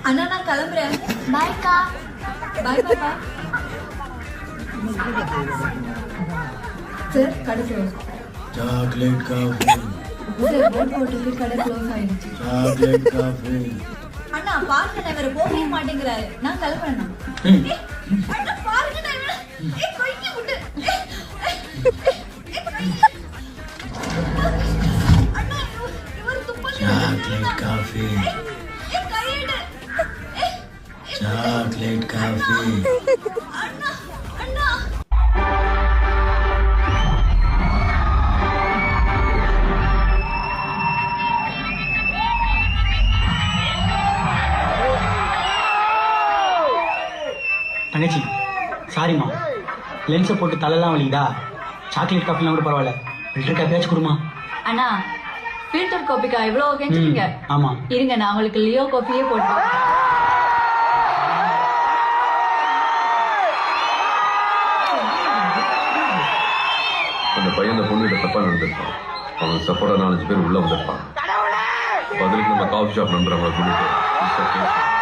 அண்ணா நான் கிளம்புறேன். பாய்க்கா. பாய் பாப்பா. சார் கடை close. Chocolate coffee. Sir boat போட்டுட்டு கடை க்ளோஸ் ஆயிடுச்சு. Chocolate coffee. அண்ணா பாருங்க நான் வேற போகவே மாட்டேங்கிறாரு. நான் கிளம்புறேன். அண்ணா பாருங்க நான் வேற கொய்க்கி விட்டு. அண்ணா இவர் துப்பல். Chocolate coffee. Chocolate coffee. அண்ணா அண்ணா தங்கச்சி சாரிம்மா, லென்ஸை போட்டு தலைலாம் வலிக்குதா? சாக்லேட் காஃபிலாம் கூட பரவாயில்ல, ஃபில்டர் காஃபியாச்சும் கொடுமா. அண்ணா ஃபில்டர் காஃபிக்கா இவ்வளோ கெஞ்சிட்டீங்க? ஆமா இருங்க நான் உங்களுக்கு லியோ காஃபியே போட்டு. அந்த பையன் அந்த பொண்ணுகிட்ட தப்பா நடந்திருப்பான். அவனுக்கு சப்போர்ட்டா 4 பேர் உள்ள வந்திருப்பான். பதிலுக்கு நம்ம காஃபி ஷாப் நம்பர் அவங்களை சொல்லிட்டு